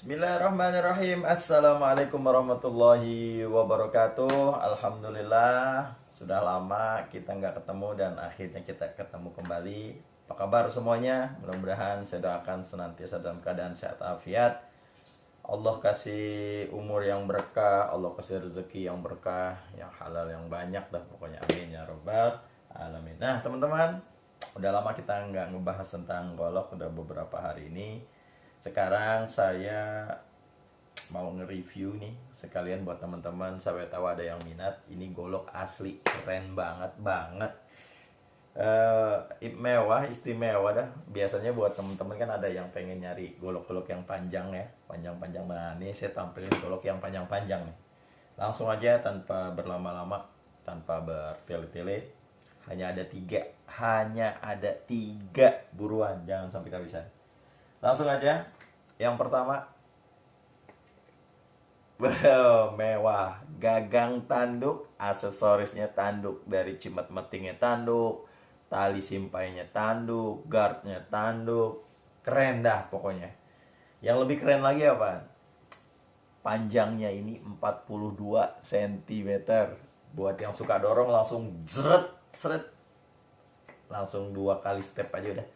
Bismillahirrahmanirrahim. Assalamualaikum warahmatullahi wabarakatuh. Alhamdulillah, sudah lama kita nggak ketemu dan akhirnya kita ketemu kembali. Apa kabar semuanya? Mudah-mudahan saya doakan senantiasa dalam keadaan sehat afiat. Allah kasih umur yang berkah, Allah kasih rezeki yang berkah, yang halal yang banyak dah pokoknya, amin ya robbal alamin. Nah teman-teman, udah lama kita nggak ngebahas tentang golok, udah beberapa hari ini. Sekarang saya mau nge-review nih sekalian buat teman-teman, sampai tahu ada yang minat. Ini golok asli keren banget banget. Mewah, istimewa dah. Biasanya buat teman-teman kan ada yang pengen nyari golok-golok yang panjang ya, panjang-panjang. Nah, ini saya tampilin golok yang panjang-panjang nih. Langsung aja tanpa berlama-lama, tanpa bertele-tele. Hanya ada tiga, buruan, jangan sampai kehabisan. Langsung aja. Yang pertama, mewah, gagang tanduk, aksesorisnya tanduk, dari cimet metingnya tanduk, tali simpainya tanduk, guardnya tanduk, keren dah pokoknya. Yang lebih keren lagi apa? Panjangnya ini 42 cm. Buat yang suka dorong langsung seret, langsung 2 kali step aja udah.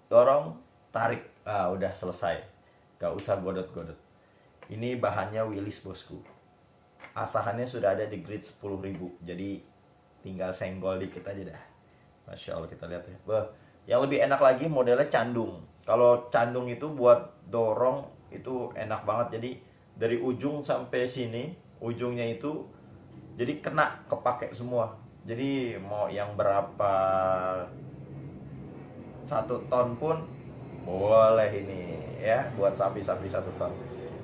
Dorong, tarik, udah selesai, gak usah godot-godot. Ini bahannya Willys bosku, asahannya sudah ada di grade 10.000, jadi tinggal senggol dikit aja dah. Masya Allah, kita lihat ya. Yang lebih enak lagi modelnya candung. Kalau candung itu buat dorong itu enak banget, jadi dari ujung sampai sini, ujungnya itu jadi kena, kepake semua. Jadi mau yang berapa, 1 ton pun boleh ini ya, buat sapi-sapi 1 ton.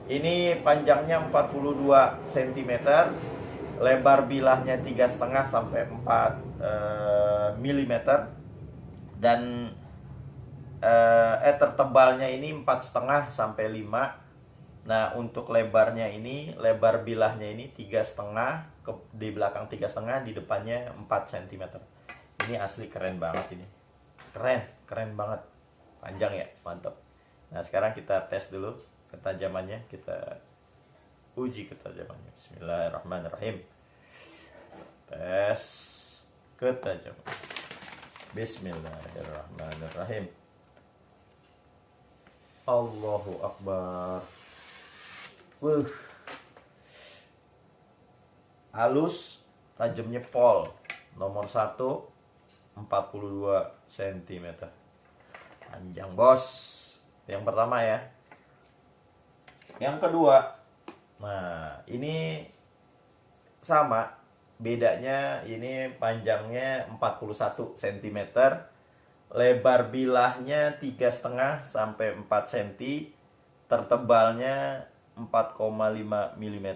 Ini panjangnya 42 cm, lebar bilahnya 3,5 sampai 4 mm, dan tertebalnya ini 4,5 sampai 5. Nah, untuk lebarnya ini, lebar bilahnya ini 3,5, di belakang 3,5, di depannya 4 cm. Ini asli keren banget ini. Keren banget. Panjang ya, mantap. Nah, sekarang kita tes dulu ketajamannya, kita uji ketajamannya. Bismillahirrahmanirrahim. Tes ketajaman. Bismillahirrahmanirrahim. Allahu Akbar. Halus, tajamnya pol. Nomor 1, 42 cm. Panjang bos. Yang pertama ya. Yang kedua, nah ini sama, bedanya ini panjangnya 41 cm, lebar bilahnya 3,5 sampai 4 cm, tertebalnya 4,5 mm.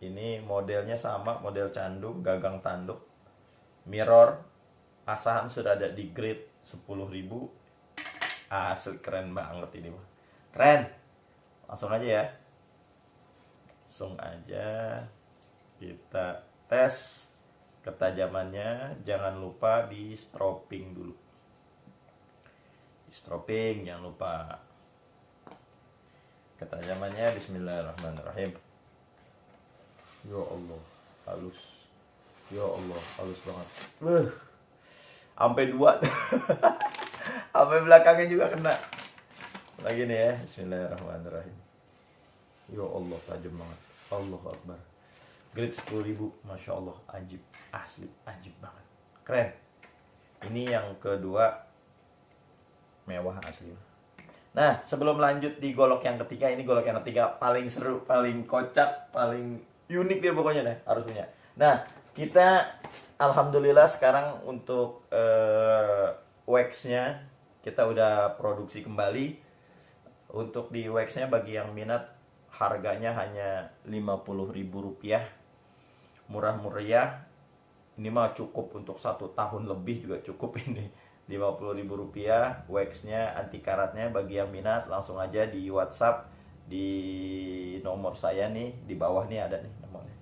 Ini modelnya sama, model candung, gagang tanduk, mirror, asahan sudah ada di grade 10.000. Asli keren banget ini, keren. Langsung aja ya, kita tes ketajamannya. Jangan lupa di stropping dulu, jangan lupa. Ketajamannya bismillahirrahmanirrahim. Ya Allah, halus. Ya Allah, halus banget. Sampai 2 sampai belakangnya juga kena. Lagi nih ya, bismillahirrahmanirrahim. Ya Allah, tajam banget. Allahu Akbar. Grade 10.000, Masya Allah, ajib. Asli, ajib banget. Keren. Ini yang kedua, mewah asli. Nah, sebelum lanjut di golok yang ketiga, ini golok yang ketiga paling seru, paling kocak, paling unik dia pokoknya deh, harus punya. Nah, kita alhamdulillah sekarang untuk wax-nya kita udah produksi kembali. Untuk di wax-nya bagi yang minat, harganya hanya Rp50.000. Murah meriah. Ini mah cukup untuk 1 tahun lebih juga cukup ini. Rp50.000 wax-nya, anti karatnya. Bagi yang minat langsung aja di WhatsApp di nomor saya nih, di bawah nih ada nih nomornya.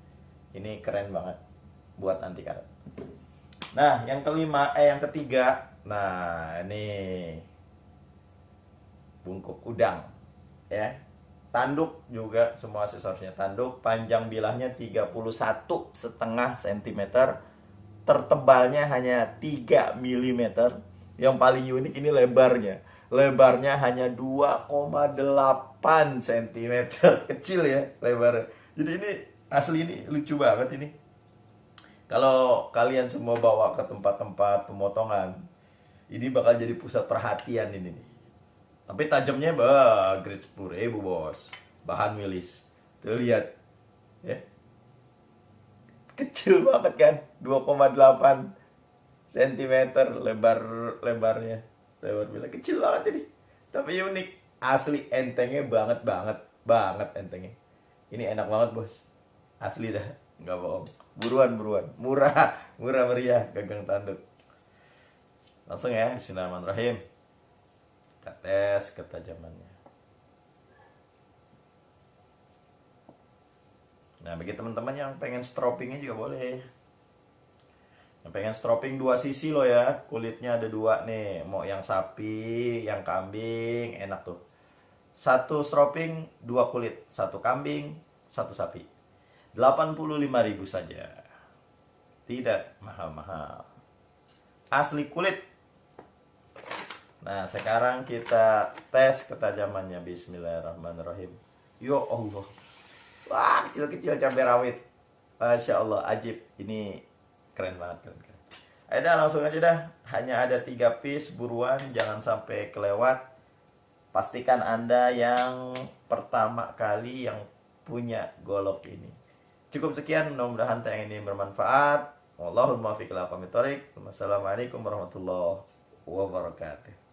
Ini keren banget buat anti karat. Nah, yang ketiga. Nah, ini bungkuk udang ya. Tanduk juga semua aksesorisnya tanduk. Panjang bilahnya 31,5 cm. Tertebalnya hanya 3 mm. Yang paling unik ini lebarnya. Lebarnya hanya 2,8 cm. Kecil ya lebarnya. Jadi ini asli, ini lucu banget ini. Kalau kalian semua bawa ke tempat-tempat pemotongan, ini bakal jadi pusat perhatian ini nih. Tapi tajamnya grade 10.000 bos. Bahan Willis. Tuh lihat. Ya. Kecil banget kan. 2,8 cm lebarnya. Lebar bila kecil banget ini. Tapi unik. Asli entengnya banget banget. Banget entengnya. Ini enak banget bos. Asli dah. Nggak bohong. Buruan. Murah. Murah meriah. Gagang tanduk. Langsung ya. Bismillahirrahmanirrahim. Kita tes ketajamannya. Nah, bagi teman-teman yang pengen stroppingnya juga boleh. Yang pengen stropping 2 sisi loh ya. Kulitnya ada 2 nih. Mau yang sapi, yang kambing, enak tuh. 1 stropping, 2 kulit. 1 kambing, 1 sapi. 85.000 saja. Tidak mahal-mahal. Asli kulit. Nah, sekarang kita tes ketajamannya. Bismillahirrahmanirrahim. Ya Allah. Wah, kecil-kecil cabai rawit. Masya Allah, ajib. Ini keren banget. Keren. Ayo dah, langsung aja dah. Hanya ada 3 piece, buruan. Jangan sampai kelewat. Pastikan Anda yang pertama kali yang punya golok ini. Cukup sekian, mudah-mudahan tayangan ini bermanfaat. Wallahul muwaffiq ila aqwamit thoriq. Wassalamualaikum warahmatullahi wabarakatuh.